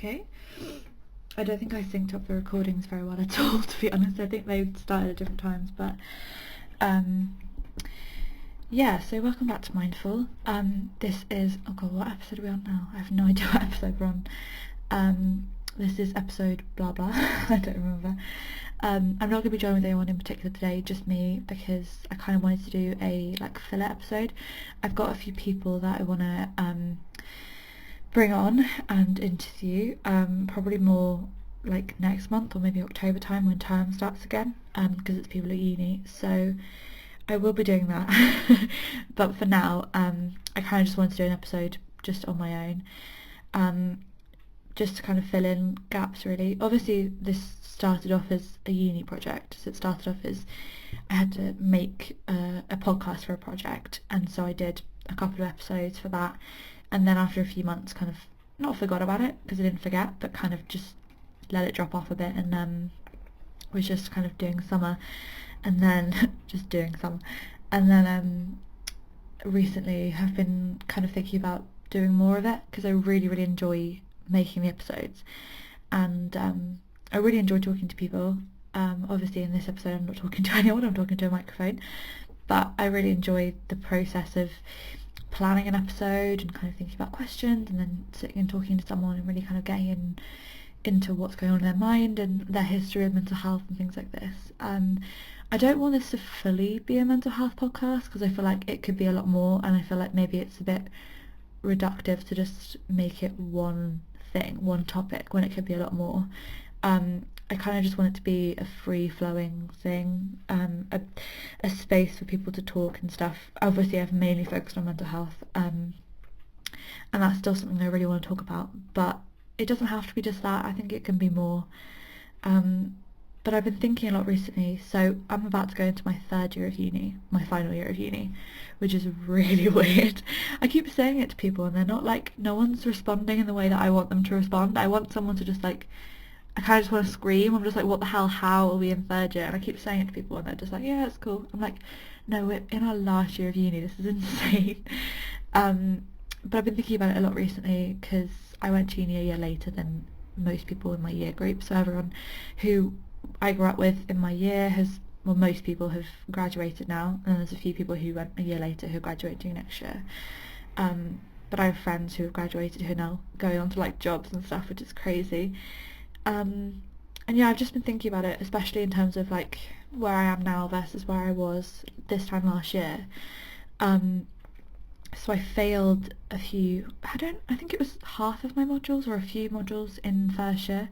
okay. I don't think I synced up the recordings very well at all, to be honest. I think they started at different times, but yeah, so welcome back to Mindfull. This is, oh god, what episode are we on now? I have no idea what episode we're on. This is episode blah blah, I don't remember. I'm not going to be joined with anyone in particular today, just me, because I kind of wanted to do a filler episode. I've got a few people that I want to bring on and interview, probably more like next month or maybe October time when term starts again, because it's people at uni, so I will be doing that. But for now, I kind of just wanted to do an episode just on my own, just to kind of fill in gaps really. Obviously this started off as a uni project, so it started off as I had to make a podcast for a project, and so I did a couple of episodes for that, and then after a few months kind of not forgot about it, because I didn't forget, but kind of just let it drop off a bit, and was just kind of doing summer, and then just doing some, and then recently have been kind of thinking about doing more of it, because I really enjoy making the episodes, and I really enjoy talking to people. Obviously in this episode I'm not talking to anyone, I'm talking to a microphone, but I really enjoy the process of planning an episode and kind of thinking about questions, and then sitting and talking to someone and really kind of getting into what's going on in their mind and their history of mental health and things like this. I don't want this to fully be a mental health podcast, because I feel like it could be a lot more, and I feel like maybe it's a bit reductive to just make it one thing, one topic, when it could be a lot more. I kind of just want it to be a free-flowing thing, a space for people to talk and stuff. Obviously I've mainly focused on mental health, and that's still something I really want to talk about, but it doesn't have to be just that. I think it can be more. But I've been thinking a lot recently, so I'm about to go into my third year of uni, my final year of uni, which is really weird. I keep saying it to people and they're not no one's responding in the way that I want them to respond. I want someone to just I kind of just want to scream. I'm just what the hell, how are we in third year? And I keep saying it to people and they're just yeah, it's cool. I'm no, we're in our last year of uni, this is insane. But I've been thinking about it a lot recently, because I went to uni a year later than most people in my year group, so everyone who I grew up with in my year most people have graduated now, and there's a few people who went a year later who are graduating next year. But I have friends who have graduated who are now going on to jobs and stuff, which is crazy. And yeah, I've just been thinking about it, especially in terms of where I am now versus where I was this time last year. So I failed a few, I think it was half of my modules or a few modules in first year,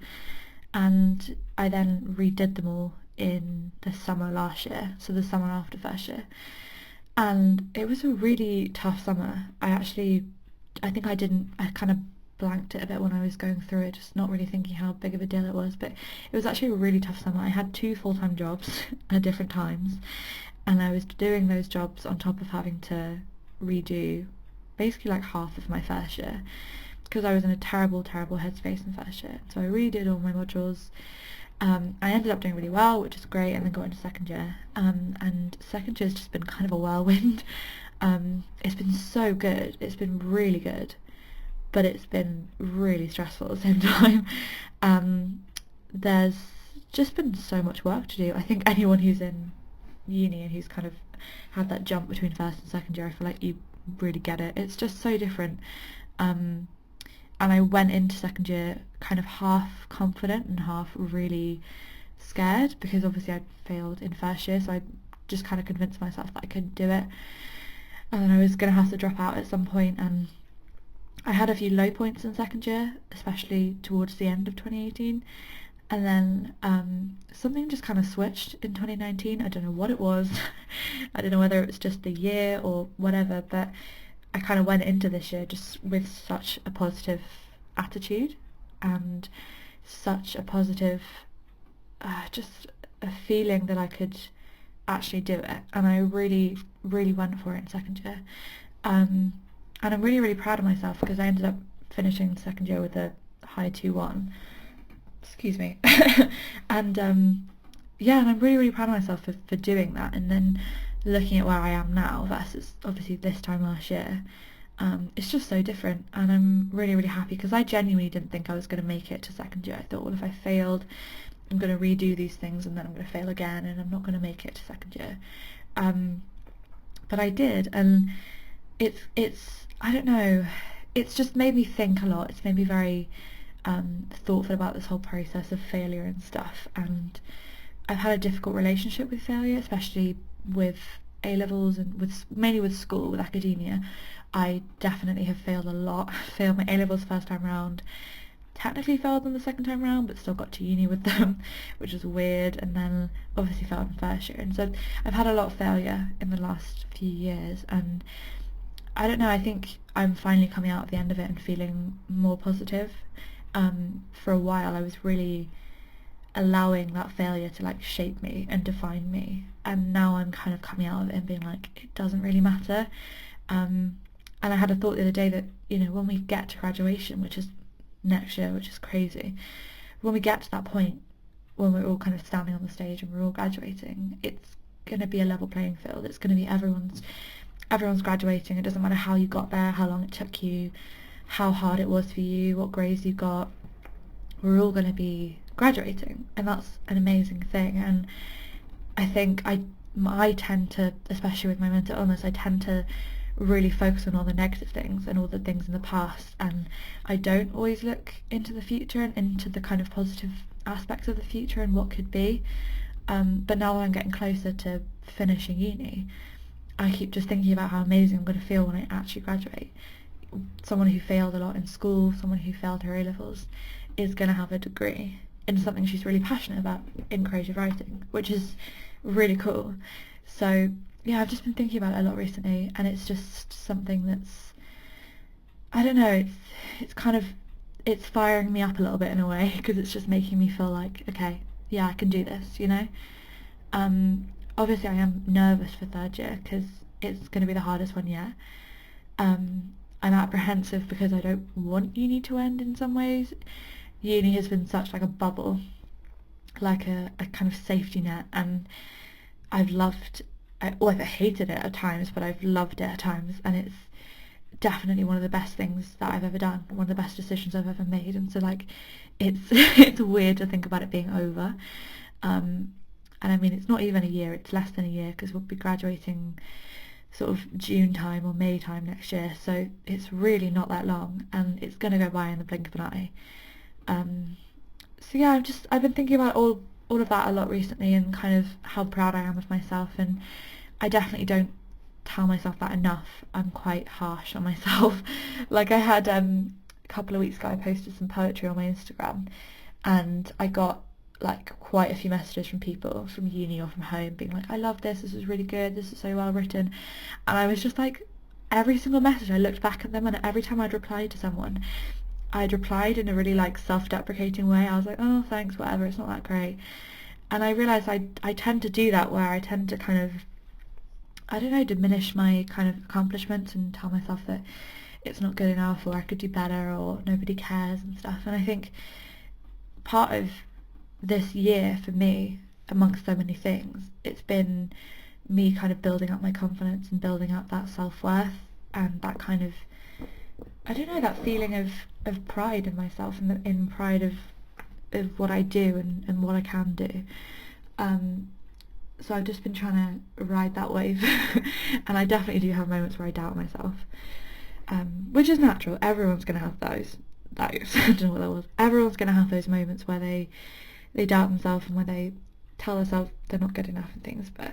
and I then redid them all in the summer last year, so the summer after first year, and it was a really tough summer. I think I kind of blanked it a bit when I was going through it, just not really thinking how big of a deal it was, but it was actually a really tough summer. I had 2 full-time jobs at different times, and I was doing those jobs on top of having to redo basically half of my first year, because I was in a terrible headspace in first year. So I redid all my modules. I ended up doing really well, which is great, and then got into second year, and second year's just been kind of a whirlwind. It's been so good, it's been really good, but it's been really stressful at the same time. There's just been so much work to do. I think anyone who's in uni and who's kind of had that jump between first and second year, I feel you really get it. It's just so different. And I went into second year kind of half confident and half really scared, because obviously I'd failed in first year, so I just kind of convinced myself that I could do it, and then I was going to have to drop out at some point. And I had a few low points in second year, especially towards the end of 2018, and then something just kind of switched in 2019. I don't know what it was. I don't know whether it was just the year or whatever, but I kind of went into this year just with such a positive attitude and such a positive, just a feeling that I could actually do it, and I really went for it in second year. And I'm really proud of myself, because I ended up finishing the second year with a high 2-1. Excuse me. And yeah, and I'm really proud of myself for doing that. And then looking at where I am now versus obviously this time last year, It's just so different, and I'm really, really happy because I genuinely didn't think I was going to make it to second year. I thought, well, if I failed, I'm going to redo these things and then I'm going to fail again and I'm not going to make it to second year. But I did, and it's I don't know, it's just made me think a lot. It's made me very thoughtful about this whole process of failure and stuff, and I've had a difficult relationship with failure, especially with A levels and mainly with school, with academia. I definitely have failed a lot. Failed my A levels first time round, technically failed them the second time round, but still got to uni with them, which is weird, and then obviously failed in first year. And so I've had a lot of failure in the last few years, and I don't know, I think I'm finally coming out at the end of it and feeling more positive. For a while I was really allowing that failure to like shape me and define me, and now I'm kind of coming out of it and being like, it doesn't really matter. And I had a thought the other day that, when we get to graduation, which is next year, which is crazy, when we get to that point, when we're all kind of standing on the stage and we're all graduating, it's going to be a level playing field. It's going to be everyone's graduating. It doesn't matter how you got there, how long it took you, how hard it was for you, what grades you got. We're all going to be graduating, and that's an amazing thing. And I think I tend to, especially with my mental illness, I tend to really focus on all the negative things and all the things in the past, and I don't always look into the future and into the kind of positive aspects of the future and what could be. But now that I'm getting closer to finishing uni, I keep just thinking about how amazing I'm going to feel when I actually graduate. Someone who failed a lot in school, someone who failed her A-levels, is going to have a degree in something she's really passionate about, in creative writing, which is really cool. So yeah, I've just been thinking about it a lot recently, and it's just something that's, I don't know, it's firing me up a little bit in a way, because it's just making me feel like, okay, yeah, I can do this. Obviously I am nervous for third year because it's going to be the hardest one yet. I'm apprehensive because I don't want uni to end in some ways. Uni has been such like a bubble, like a kind of safety net, and I've hated it at times, but I've loved it at times, and it's definitely one of the best things that I've ever done, one of the best decisions I've ever made. And so like it's it's weird to think about it being over. And I mean, it's not even a year, it's less than a year, because we'll be graduating sort of June time or May time next year, so it's really not that long, and it's going to go by in the blink of an eye. So yeah, I've been thinking about all of that a lot recently, and kind of how proud I am of myself, and I definitely don't tell myself that enough. I'm quite harsh on myself. Like I had a couple of weeks ago, I posted some poetry on my Instagram, and I got like quite a few messages from people from uni or from home being like, I love this is really good, this is so well written. And I was just like, every single message I looked back at them, and every time I'd replied to someone, I'd replied in a really like self-deprecating way. I was like, oh thanks, whatever, it's not that great. And I realised I tend to do that, where I tend to kind of, I don't know, diminish my kind of accomplishments and tell myself that it's not good enough, or I could do better, or nobody cares and stuff. And I think part of this year for me, amongst so many things, it's been me kind of building up my confidence and building up that self-worth, and that kind of, I don't know, that feeling of pride in myself, and in pride of what I do and what I can do. So I've just been trying to ride that wave and I definitely do have moments where I doubt myself, which is natural. Everyone's going to have those I don't know what that was. Everyone's going to have those moments where they doubt themselves and where they tell themselves they're not good enough and things, but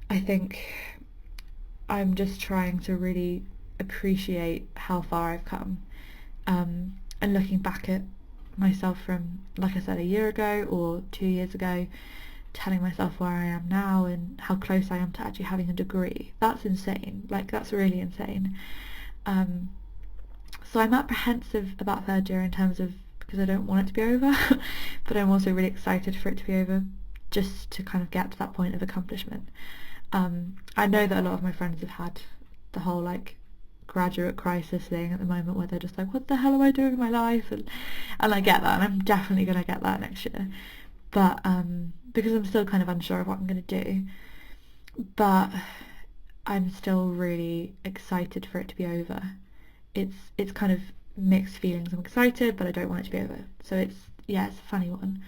I think I'm just trying to really appreciate how far I've come, and looking back at myself from, like I said, a year ago or 2 years ago, telling myself where I am now and how close I am to actually having a degree. That's insane. Like, that's really insane. So I'm apprehensive about third year in terms of, because I don't want it to be over, but I'm also really excited for it to be over, just to kind of get to that point of accomplishment. I know that a lot of my friends have had the whole like graduate crisis thing at the moment, where they're just like, what the hell am I doing with my life? And I get that, and I'm definitely going to get that next year, but because I'm still kind of unsure of what I'm going to do, but I'm still really excited for it to be over, it's kind of mixed feelings. I'm excited, but I don't want it to be over. So it's a funny one.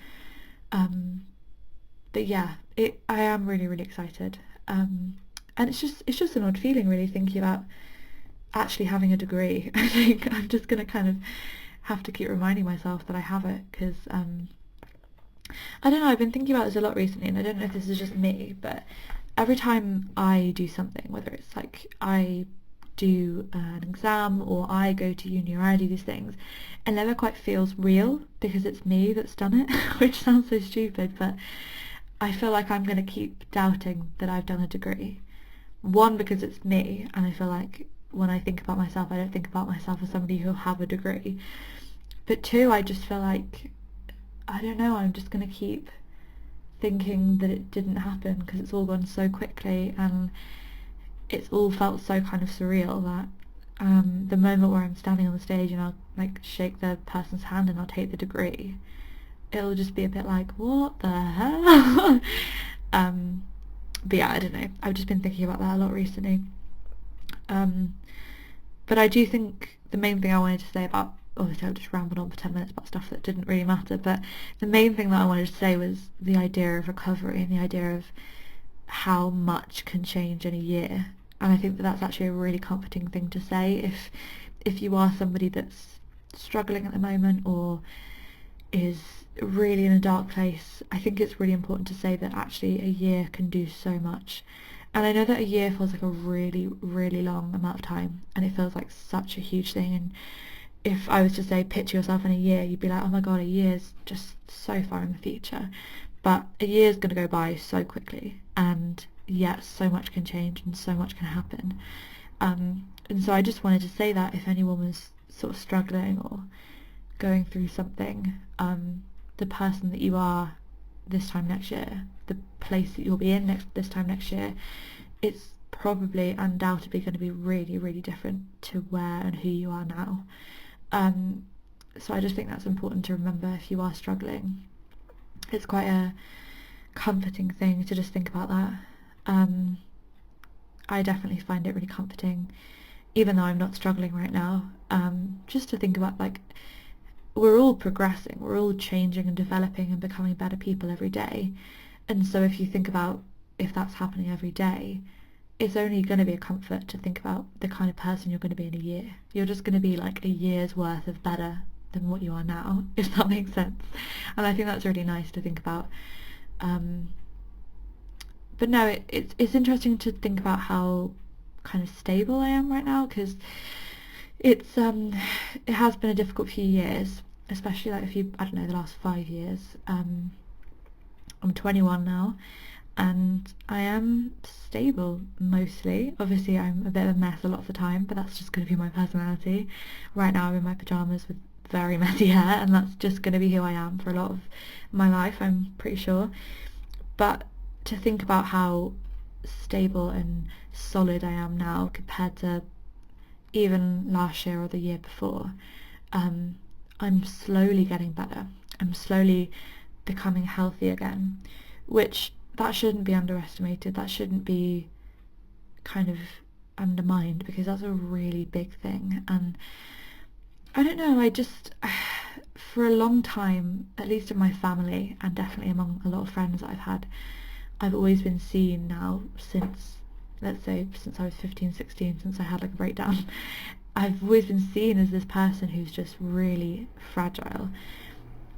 But yeah, I am really, really excited. And it's just an odd feeling, really, thinking about actually having a degree. I think I'm just gonna kind of have to keep reminding myself that I have it, because I don't know, I've been thinking about this a lot recently, and I don't know if this is just me, but every time I do something, whether it's like I do an exam or I go to uni or I do these things, it never quite feels real because it's me that's done it, which sounds so stupid, but I feel like I'm going to keep doubting that I've done a degree. One, because it's me, and I feel like when I think about myself, I don't think about myself as somebody who'll have a degree. But two, I just feel like, I don't know, I'm just going to keep thinking that it didn't happen because it's all gone so quickly, and it's all felt so kind of surreal that the moment where I'm standing on the stage and I'll like shake the person's hand and I'll take the degree, it'll just be a bit like, what the hell? But yeah, I don't know. I've just been thinking about that a lot recently. But I do think the main thing I wanted to say about, obviously I've just rambled on for 10 minutes about stuff that didn't really matter, but the main thing that I wanted to say was the idea of recovery and the idea of how much can change in a year. And I think that that's actually a really comforting thing to say if you are somebody that's struggling at the moment or is really in a dark place. I think it's really important to say that actually a year can do so much. And I know that a year feels like a really, really long amount of time, and it feels like such a huge thing. And if I was to say picture yourself in a year, you'd be like, oh my god, a year's just so far in the future. But a year's going to go by so quickly, and yet so much can change and so much can happen. And so I just wanted to say that if anyone was sort of struggling or going through something, the person that you are this time next year, the place that you'll be in this time next year, it's probably undoubtedly going to be really, really different to where and who you are now. So I just think that's important to remember if you are struggling. It's quite a comforting thing to just think about that. I definitely find it really comforting, even though I'm not struggling right now, just to think about, like, we're all progressing, we're all changing and developing and becoming better people every day. And so if you think about if that's happening every day, it's only going to be a comfort to think about the kind of person you're going to be in a year. You're just going to be like a year's worth of better than what you are now, if that makes sense. And I think that's really nice to think about. But no, it's interesting to think about how kind of stable I am right now, because it has been a difficult few years, especially like I don't know, the last 5 years. I'm 21 now, and I am stable mostly. Obviously I'm a bit of a mess a lot of the time, but that's just going to be my personality. Right now I'm in my pyjamas with very messy hair, and that's just going to be who I am for a lot of my life, I'm pretty sure. But to think about how stable and solid I am now compared to even last year or the year before, I'm slowly getting better. I'm slowly becoming healthy again, which that shouldn't be underestimated. That shouldn't be kind of undermined, because that's a really big thing. And I don't know, I just, for a long time, at least in my family and definitely among a lot of friends that I've had, I've always been seen now since, let's say, since I was 15, 16, since I had like a breakdown, I've always been seen as this person who's just really fragile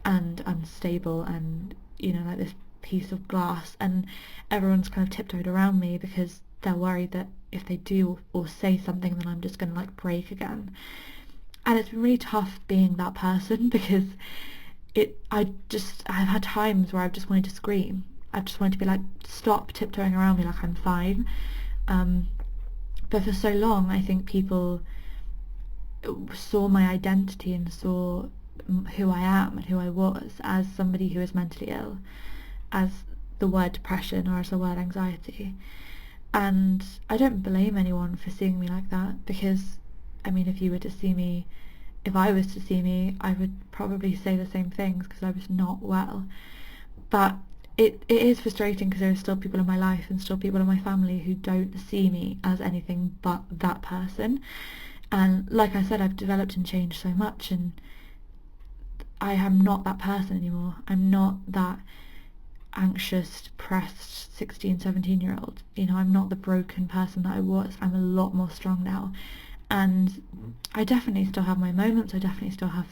and unstable and, you know, like this piece of glass, and everyone's kind of tiptoed around me because they're worried that if they do or say something, then I'm just going to like break again. And it's been really tough being that person, because I've had times where I've just wanted to scream. I've just wanted to be like, stop tiptoeing around me, like I'm fine. But for so long, I think people saw my identity and saw who I am and who I was as somebody who is mentally ill, as the word depression or as the word anxiety. And I don't blame anyone for seeing me like that, because I mean, if I was to see me, I would probably say the same things, because I was not well. But it is frustrating, because there are still people in my life and still people in my family who don't see me as anything but that person. And like I said, I've developed and changed so much, and I am not that person anymore. I'm not that anxious, depressed 16, 17-year-old. You know, I'm not the broken person that I was. I'm a lot more strong now. And I definitely still have my moments. I definitely still have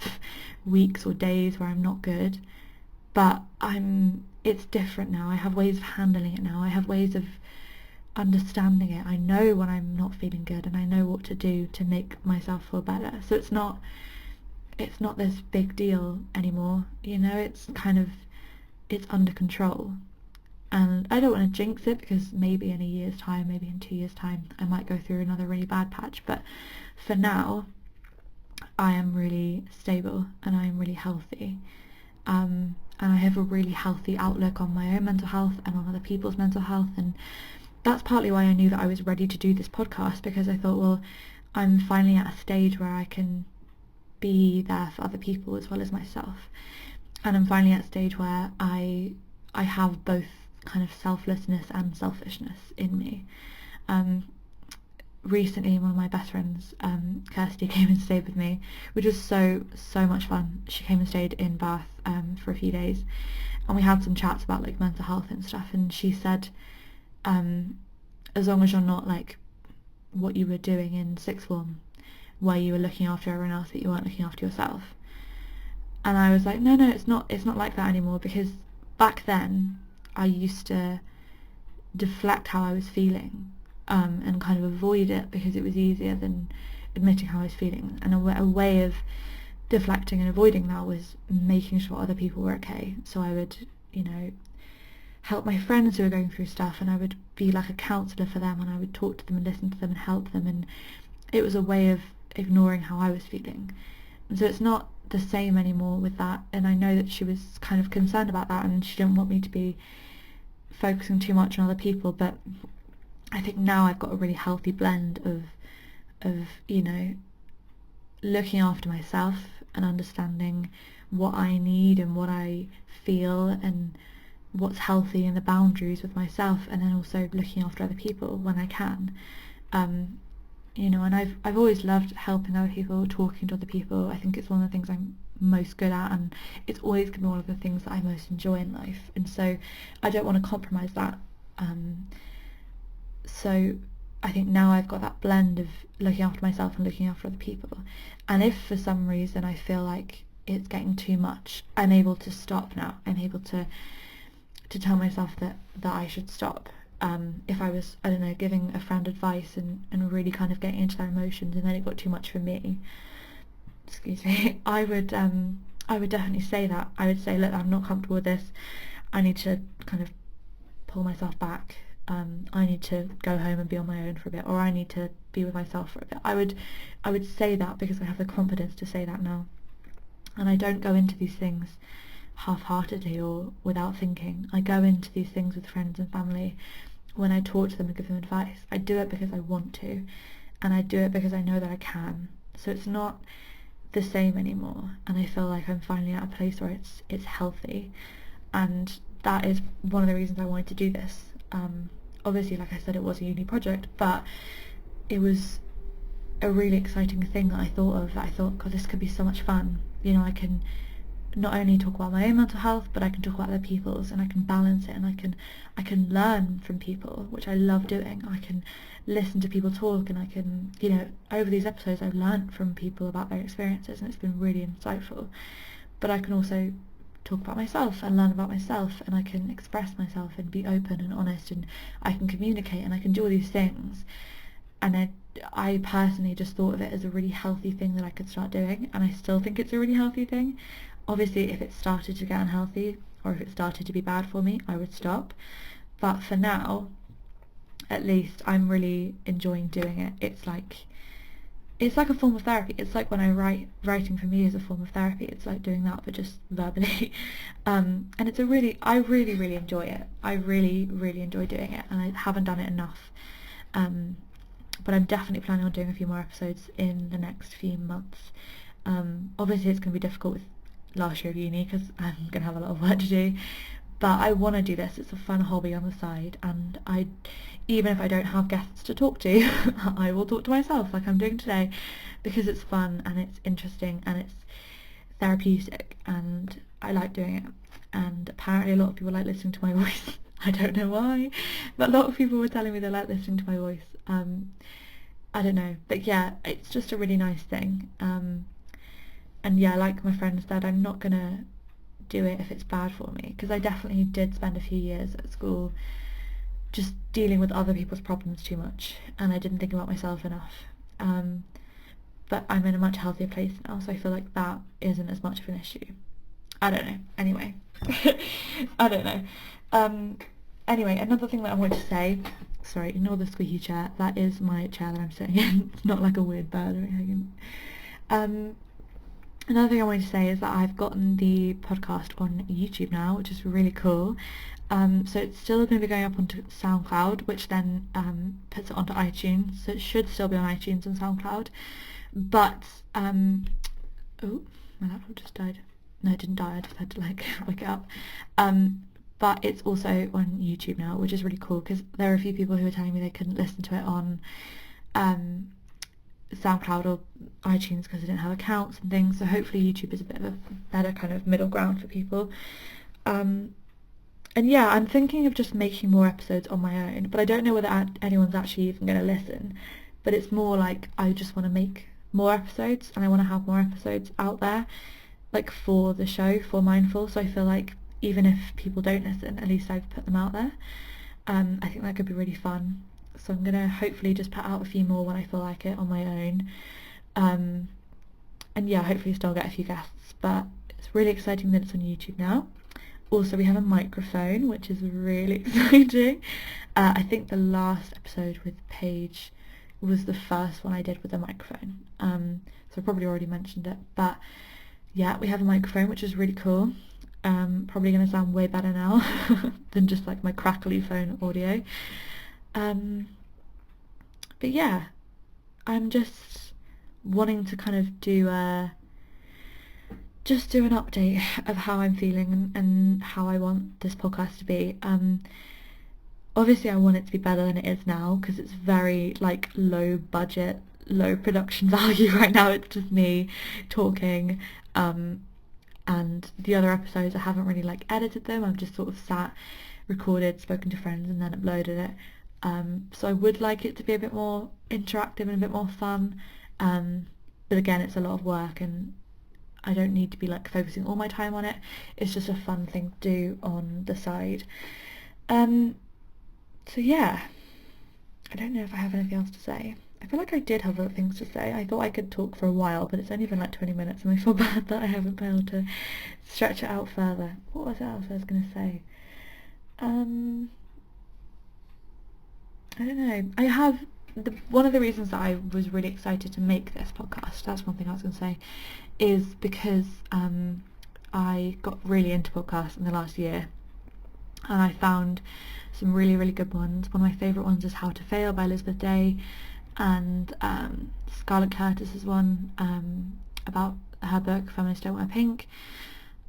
weeks or days where I'm not good. But it's different now. I have ways of handling it now. I have ways of understanding it. I know when I'm not feeling good, and I know what to do to make myself feel better. So it's not this big deal anymore, you know. It's under control. And I don't want to jinx it, because maybe in a year's time, maybe in 2 years' time, I might go through another really bad patch. But for now, I am really stable and I am really healthy. And I have a really healthy outlook on my own mental health and on other people's mental health. And that's partly why I knew that I was ready to do this podcast, because I thought, well, I'm finally at a stage where I can be there for other people as well as myself. And I'm finally at a stage where I have both kind of selflessness and selfishness in me. Recently, one of my best friends, Kirsty, came and stayed with me, which was so much fun. She came and stayed in Bath for a few days, and we had some chats about like mental health and stuff. And she said, as long as you're not like what you were doing in sixth form, where you were looking after everyone else but you weren't looking after yourself. And I was like, no, it's not like that anymore, because back then I used to deflect how I was feeling, and kind of avoid it, because it was easier than admitting how I was feeling. And a way of deflecting and avoiding that was making sure other people were okay. So I would, you know, help my friends who were going through stuff, and I would be like a counsellor for them, and I would talk to them and listen to them and help them. And it was a way of ignoring how I was feeling. And so it's not the same anymore with that. And I know that she was kind of concerned about that, and she didn't want me to be focusing too much on other people. But I think now I've got a really healthy blend of you know, looking after myself and understanding what I need and what I feel and what's healthy, and the boundaries with myself, and then also looking after other people when I can. You know, and I've always loved helping other people, talking to other people. I think it's one of the things I'm most good at, and it's always going to be one of the things that I most enjoy in life. And so I don't want to compromise that. So I think now I've got that blend of looking after myself and looking after other people. And if for some reason I feel like it's getting too much, I'm able to stop now. I'm able to tell myself that I should stop. If I was, I don't know, giving a friend advice and really kind of getting into their emotions, and then it got too much for me, excuse me, I would definitely say that. I would say, look, I'm not comfortable with this. I need to kind of pull myself back. I need to go home and be on my own for a bit, or I need to be with myself for a bit. I would say that, because I have the confidence to say that now. And I don't go into these things half-heartedly or without thinking. I go into these things with friends and family. When I talk to them and give them advice, I do it because I want to, and I do it because I know that I can. So it's not the same anymore, and I feel like I'm finally at a place where it's healthy, and that is one of the reasons I wanted to do this. Obviously, like I said, it was a uni project, but it was a really exciting thing that I thought of. I thought, God, this could be so much fun. You know, I can not only talk about my own mental health, but I can talk about other people's, and I can balance it, and I can learn from people, which I love doing. I can listen to people talk, and I can, you know, over these episodes I've learned from people about their experiences, and it's been really insightful. But I can also talk about myself and learn about myself, and I can express myself and be open and honest, and I can communicate, and I can do all these things. And I personally just thought of it as a really healthy thing that I could start doing, and I still think it's a really healthy thing. Obviously, if it started to get unhealthy, or if it started to be bad for me, I would stop. But for now, at least, I'm really enjoying doing it. It's like a form of therapy. It's like when I writing for me is a form of therapy. It's like doing that, but just verbally. And I really enjoy it. I really enjoy doing it, and I haven't done it enough. But I'm definitely planning on doing a few more episodes in the next few months. Obviously it's going to be difficult with last year of uni, because I'm going to have a lot of work to do, but I want to do this. It's a fun hobby on the side, and even if I don't have guests to talk to, I will talk to myself like I'm doing today, because it's fun and it's interesting and it's therapeutic and I like doing it. And apparently a lot of people like listening to my voice. I don't know why, but a lot of people were telling me they like listening to my voice. I don't know, but yeah, it's just a really nice thing. And yeah, like my friend said, I'm not gonna do it if it's bad for me, because I definitely did spend a few years at school just dealing with other people's problems too much, and I didn't think about myself enough. But I'm in a much healthier place now, so I feel like that isn't as much of an issue. I don't know. Anyway, I don't know. Anyway, another thing that I wanted to say, sorry, ignore the squeaky chair, that is my chair that I'm sitting in. It's not like a weird bird or anything. Another thing I wanted to say is that I've gotten the podcast on YouTube now, which is really cool. So it's still going to be going up onto SoundCloud, which then puts it onto iTunes, so it should still be on iTunes and SoundCloud. But, oh, my laptop just died. No, it didn't die, I just had to like wake it up. But it's also on YouTube now, which is really cool, because there are a few people who were telling me they couldn't listen to it on SoundCloud or iTunes because they didn't have accounts and things, so hopefully YouTube is a bit of a better kind of middle ground for people. And yeah, I'm thinking of just making more episodes on my own, but I don't know whether anyone's actually even going to listen. But it's more like I just want to make more episodes, and I want to have more episodes out there, like for the show, for Mindfull, so I feel like even if people don't listen, at least I've put them out there. I think that could be really fun. So I'm going to hopefully just put out a few more when I feel like it on my own. And yeah, hopefully still get a few guests, but it's really exciting that it's on YouTube now. Also, we have a microphone, which is really exciting. I think the last episode with Paige was the first one I did with a microphone. So I probably already mentioned it, but yeah, we have a microphone, which is really cool. Probably going to sound way better now than just like my crackly phone audio. But yeah, I'm just wanting to kind of do an update of how I'm feeling and how I want this podcast to be. Obviously I want it to be better than it is now, because it's very like low budget, low production value right now. It's just me talking, and the other episodes I haven't really like edited them. I've just sort of sat, recorded, spoken to friends, and then uploaded it. So I would like it to be a bit more interactive and a bit more fun, but again, it's a lot of work and I don't need to be like focusing all my time on it. It's just a fun thing to do on the side. So yeah, I don't know if I have anything else to say. I feel like I did have other things to say. I thought I could talk for a while, but it's only been like 20 minutes and I feel bad that I haven't been able to stretch it out further. What was else I was going to say? I don't know. I have one of the reasons that I was really excited to make this podcast, that's one thing I was going to say, is because I got really into podcasts in the last year, and I found some really, really good ones. One of my favourite ones is How to Fail by Elizabeth Day, and Scarlett Curtis's one about her book Feminists Don't Wear Pink,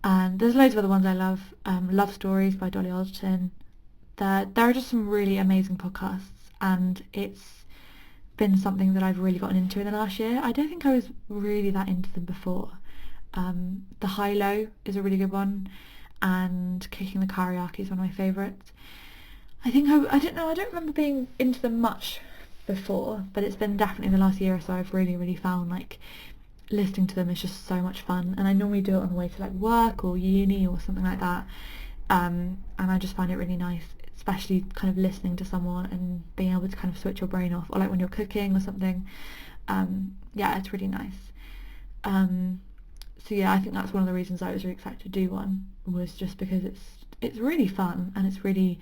and there's loads of other ones I love. Love Stories by Dolly Alderton. There are just some really amazing podcasts, and it's been something that I've really gotten into in the last year. I don't think I was really that into them before. The High Low is a really good one, and Kicking the Karaoke is one of my favourites. I don't remember being into them much before, but it's been definitely the last year or so I've really, really found like listening to them is just so much fun, and I normally do it on the way to like work or uni or something like that, and I just find it really nice, especially kind of listening to someone and being able to kind of switch your brain off, or like when you're cooking or something. Yeah, it's really nice. So yeah, I think that's one of the reasons I was really excited to do one, was just because it's really fun and it's really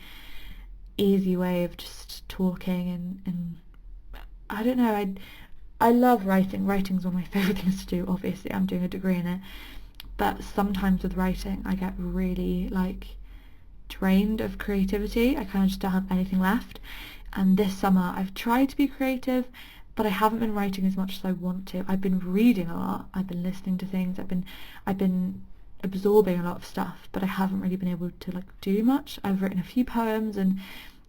easy way of just talking, and I don't know, I love writing. Writing's one of my favourite things to do. Obviously I'm doing a degree in it, but sometimes with writing I get really like drained of creativity. I kind of just don't have anything left, and this summer I've tried to be creative, but I haven't been writing as much as I want to. I've been reading a lot, I've been listening to things, I've been absorbing a lot of stuff, but I haven't really been able to like do much. I've written a few poems and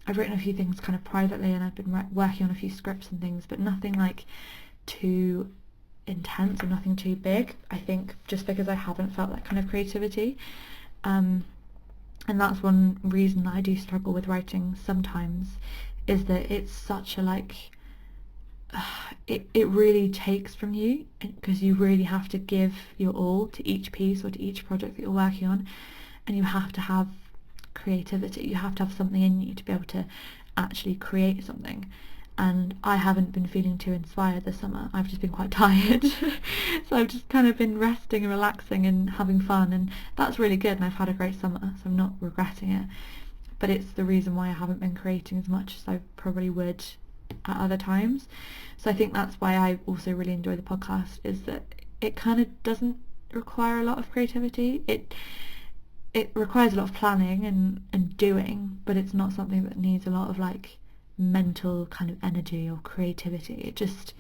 I've written a few things kind of privately, and I've been working on a few scripts and things, but nothing like too intense or nothing too big. I think just because I haven't felt that kind of creativity, and that's one reason that I do struggle with writing sometimes, is that it's such a like it really takes from you, because you really have to give your all to each piece or to each project that you're working on, and you have to have creativity, you have to have something in you to be able to actually create something. And I haven't been feeling too inspired this summer. I've just been quite tired. So I've just kind of been resting and relaxing and having fun, and that's really good, and I've had a great summer, so I'm not regretting it. But it's the reason why I haven't been creating as much as I probably would at other times. So I think that's why I also really enjoy the podcast, is that it kind of doesn't require a lot of creativity. It requires a lot of planning and doing, but it's not something that needs a lot of like mental kind of energy or creativity. It just,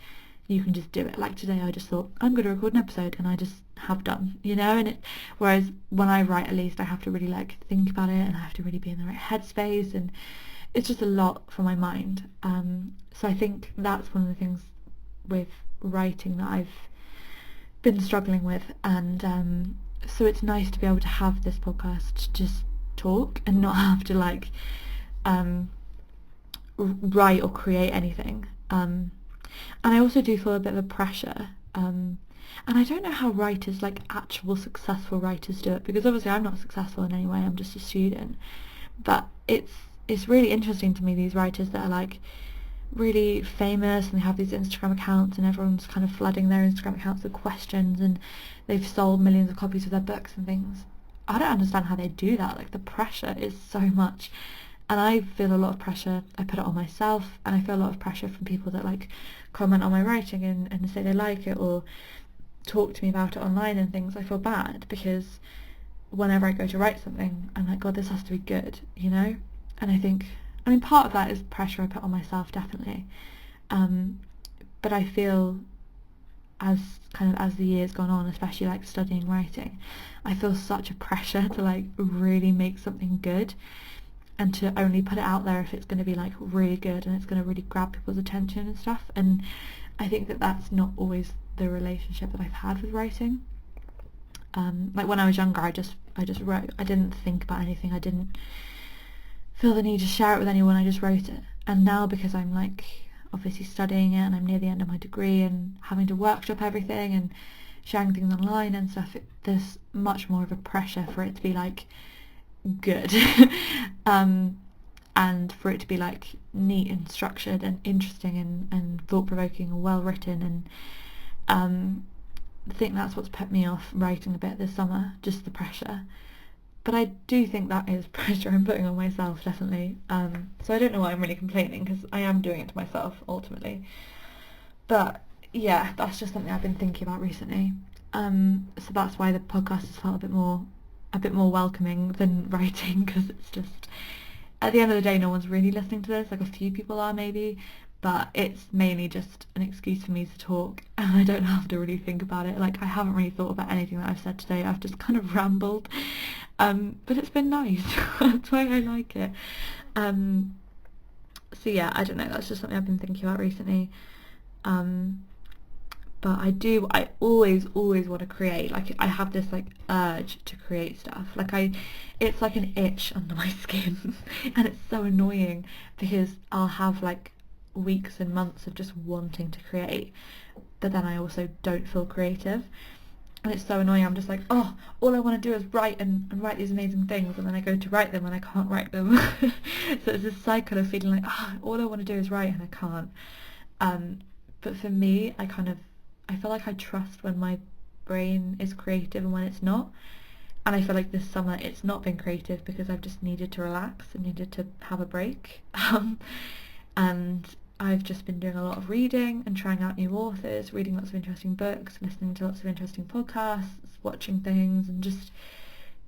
you can just do it. Like today I just thought I'm going to record an episode, and I just have done, and whereas when I write, at least I have to really like think about it, and I have to really be in the right headspace, and it's just a lot for my mind. So I think that's one of the things with writing that I've been struggling with, and so it's nice to be able to have this podcast to just talk and not have to like write or create anything. And I also do feel a bit of a pressure, and I don't know how writers, like actual successful writers, do it, because obviously I'm not successful in any way, I'm just a student, but it's really interesting to me, these writers that are like really famous and they have these Instagram accounts and everyone's kind of flooding their Instagram accounts with questions, and they've sold millions of copies of their books and things. I don't understand how they do that. Like, the pressure is so much, and I feel a lot of pressure. I put it on myself, and I feel a lot of pressure from people that like comment on my writing and say they like it or talk to me about it online and things. I feel bad because whenever I go to write something, I'm like, God, this has to be good, And I think, part of that is pressure I put on myself, definitely. But I feel as the years gone on, especially like studying writing, I feel such a pressure to like really make something good, and to only put it out there if it's going to be like really good and it's going to really grab people's attention and stuff. And I think that that's not always the relationship that I've had with writing. Like when I was younger, I just wrote. I didn't think about anything. I didn't feel the need to share it with anyone. I just wrote it. And now, because I'm like obviously studying it and I'm near the end of my degree and having to workshop everything and sharing things online and stuff, there's much more of a pressure for it to be like good and for it to be like neat and structured and interesting and thought-provoking and well written, and I think that's what's put me off writing a bit this summer, just the pressure. But I do think that is pressure I'm putting on myself, definitely. So I don't know why I'm really complaining, because I am doing it to myself ultimately. But yeah, that's just something I've been thinking about recently. So that's why the podcast has felt a bit more welcoming than writing, because it's just, at the end of the day, no one's really listening to this. Like, a few people are maybe, but it's mainly just an excuse for me to talk, and I don't have to really think about it. Like, I haven't really thought about anything that I've said today. I've just kind of rambled, but it's been nice. That's why I like it. So yeah, I don't know, that's just something I've been thinking about recently. But I always want to create. Like, I have this like urge to create stuff. Like, it's like an itch under my skin and it's so annoying, because I'll have like weeks and months of just wanting to create, but then I also don't feel creative, and it's so annoying. I'm just like, oh, all I want to do is write and write these amazing things, and then I go to write them and I can't write them. So it's this cycle of feeling like, all I want to do is write and I can't. But for me, I feel like I trust when my brain is creative and when it's not. And I feel like this summer it's not been creative because I've just needed to relax and needed to have a break. And I've just been doing a lot of reading and trying out new authors, reading lots of interesting books, listening to lots of interesting podcasts, watching things, and just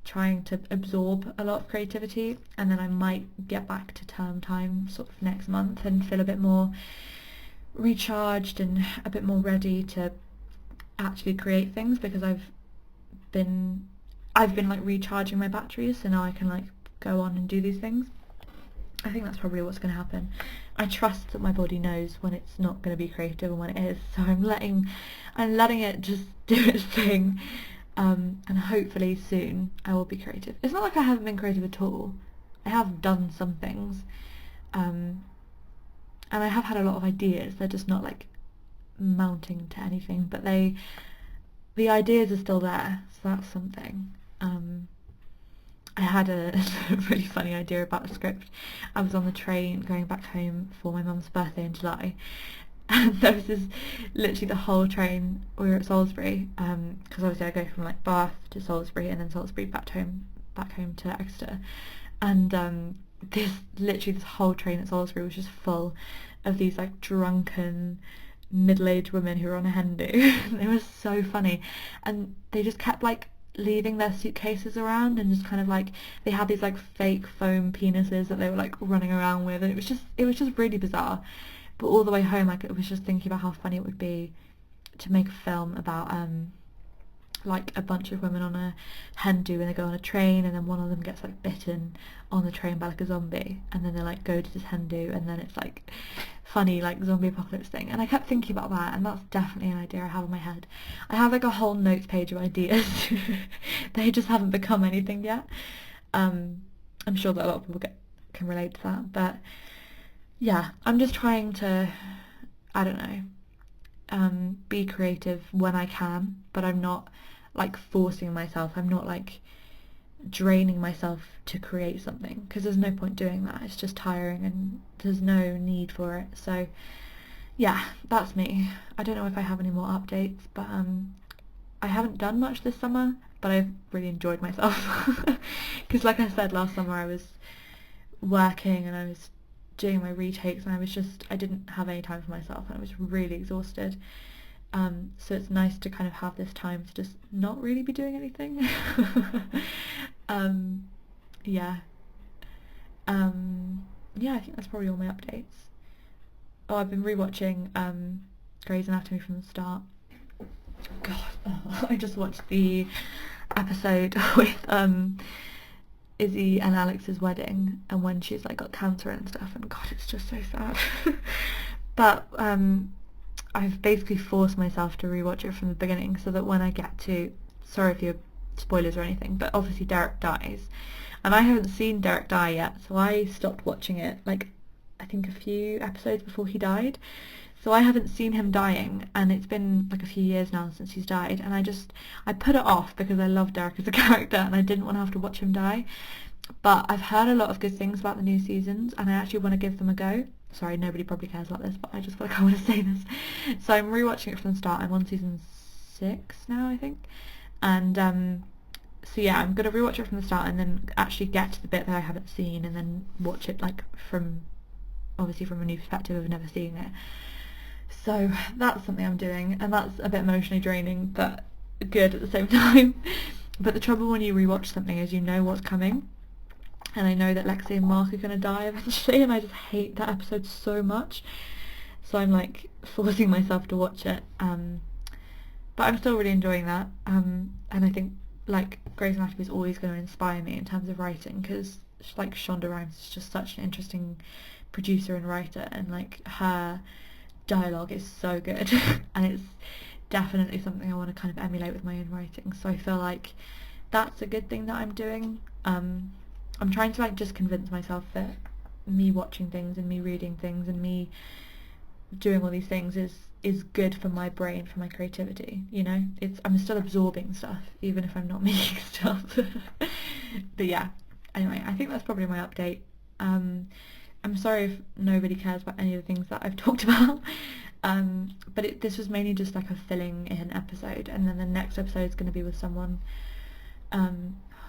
trying to absorb a lot of creativity. And then I might get back to term time sort of next month and feel a bit more recharged and a bit more ready to actually create things, because I've been I've been like recharging my batteries, so now I can like go on and do these things. I think that's probably what's going to happen. I trust that my body knows when it's not going to be creative and when it is, so I'm letting it just do its thing, and hopefully soon I will be creative. It's not like I haven't been creative at all. I have done some things, and I have had a lot of ideas. They're just not like mounting to anything, but the ideas are still there, so that's something. I had a really funny idea about a script. I was on the train going back home for my mum's birthday in July, and there was this, literally the whole train, we were at Salisbury, because obviously I go from like Bath to Salisbury and then Salisbury back home to Exeter, and this whole train at Salisbury was just full of these like drunken middle-aged women who were on a hen do. It was so funny, and they just kept like leaving their suitcases around, and just kind of like, they had these like fake foam penises that they were like running around with, and it was just really bizarre. But all the way home, like, I was just thinking about how funny it would be to make a film about like a bunch of women on a hen do, and they go on a train, and then one of them gets like bitten on the train by like a zombie, and then they like go to this hen do, and then it's like funny like zombie apocalypse thing. And I kept thinking about that, and that's definitely an idea I have in my head. I have like a whole notes page of ideas. They just haven't become anything yet. I'm sure that a lot of people can relate to that, but yeah, I'm just trying to, I don't know, be creative when I can, but I'm not like forcing myself. I'm not like draining myself to create something, because there's no point doing that. It's just tiring and there's no need for it. So yeah, that's me. I don't know if I have any more updates, but I haven't done much this summer, but I've really enjoyed myself, because like I said, last summer I was working and I was doing my retakes, and I didn't have any time for myself, and I was really exhausted. So it's nice to kind of have this time to just not really be doing anything. Yeah. Yeah, I think that's probably all my updates. Oh, I've been rewatching Grey's Anatomy from the start. God, I just watched the episode with Izzy and Alex's wedding, and when she's like got cancer and stuff, and God, it's just so sad. But I've basically forced myself to rewatch it from the beginning, so that when I get to, sorry if you're spoilers or anything, but obviously Derek dies, and I haven't seen Derek die yet, so I stopped watching it like I think a few episodes before he died, so I haven't seen him dying, and it's been like a few years now since he's died, and I put it off because I love Derek as a character and I didn't want to have to watch him die. But I've heard a lot of good things about the new seasons, and I actually want to give them a go. Sorry, nobody probably cares about this, but I just feel like I want to say this. So I'm rewatching it from the start. I'm on season 6 now, I think. And so yeah, I'm going to rewatch it from the start and then actually get to the bit that I haven't seen, and then watch it like obviously from a new perspective of never seeing it. So that's something I'm doing, and that's a bit emotionally draining, but good at the same time. But the trouble when you rewatch something is you know what's coming. And I know that Lexi and Mark are going to die eventually, and I just hate that episode so much. So I'm like forcing myself to watch it. But I'm still really enjoying that. And I think like Grey's Anatomy is always going to inspire me in terms of writing, because like Shonda Rhimes is just such an interesting producer and writer, and like her dialogue is so good. And it's definitely something I want to kind of emulate with my own writing. So I feel like that's a good thing that I'm doing. I'm trying to like just convince myself that me watching things and me reading things and me doing all these things is good for my brain, for my creativity, you know? I'm still absorbing stuff even if I'm not making stuff. But yeah, anyway, I think that's probably my update. I'm sorry if nobody cares about any of the things that I've talked about, but this was mainly just like a filling in episode, and then the next episode is going to be with someone,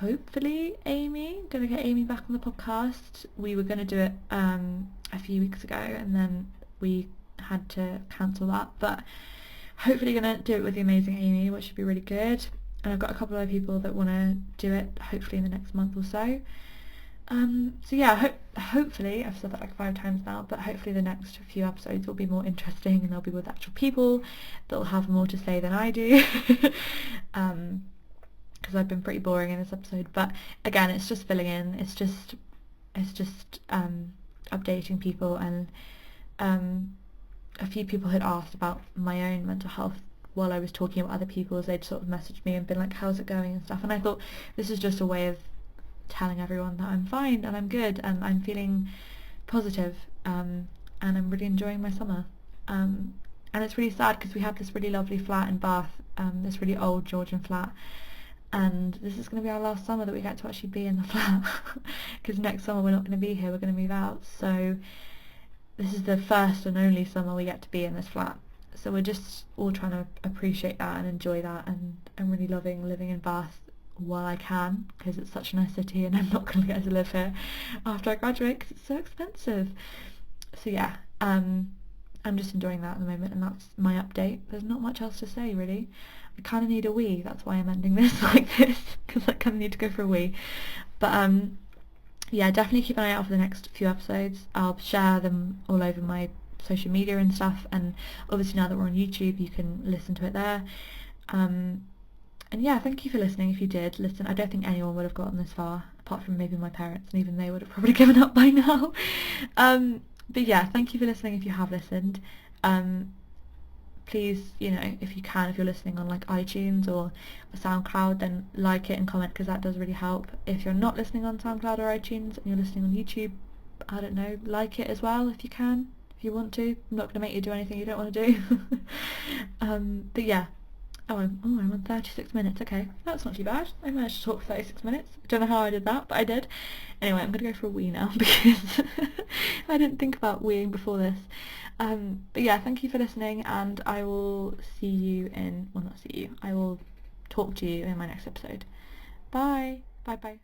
hopefully Amy. I'm going to get Amy back on the podcast. We were going to do it a few weeks ago, and then we had to cancel that, but hopefully going to do it with the amazing Amy, which should be really good. And I've got a couple of other people that want to do it hopefully in the next month or so. So yeah, hopefully, I've said that like 5 times now, but hopefully the next few episodes will be more interesting, and they'll be with actual people that'll have more to say than I do. because I've been pretty boring in this episode, but again, it's just filling in, it's just updating people, and a few people had asked about my own mental health while I was talking about other people's. They'd sort of messaged me and been like, how's it going and stuff, and I thought this is just a way of telling everyone that I'm fine and I'm good and I'm feeling positive, and I'm really enjoying my summer. And it's really sad because we have this really lovely flat in Bath, this really old Georgian flat, and this is going to be our last summer that we get to actually be in the flat, because next summer we're not going to be here, we're going to move out. So this is the first and only summer we get to be in this flat, so we're just all trying to appreciate that and enjoy that, and I'm really loving living in Bath while I can, because it's such a nice city and I'm not going to get to live here after I graduate because it's so expensive. So yeah, I'm just enjoying that at the moment, and that's my update. There's not much else to say really. I kind of need a wee, that's why I'm ending this like this, because I kind of need to go for a wee. But yeah, definitely keep an eye out for the next few episodes. I'll share them all over my social media and stuff, and obviously now that we're on YouTube you can listen to it there. And yeah, thank you for listening if you did listen. I don't think anyone would have gotten this far, apart from maybe my parents, and even they would have probably given up by now. But yeah, thank you for listening if you have listened. Please, you know, if you can, if you're listening on like iTunes or SoundCloud, then like it and comment, because that does really help. If you're not listening on SoundCloud or iTunes and you're listening on YouTube, I don't know, like it as well if you can, if you want to. I'm not going to make you do anything you don't want to do. But yeah. I'm on 36 minutes, okay. That's not too bad. I managed to talk for 36 minutes. I don't know how I did that, but I did. Anyway, I'm going to go for a wee now because I didn't think about weeing before this. But yeah, thank you for listening, and I will see you in, well, not see you, I will talk to you in my next episode. Bye. Bye bye.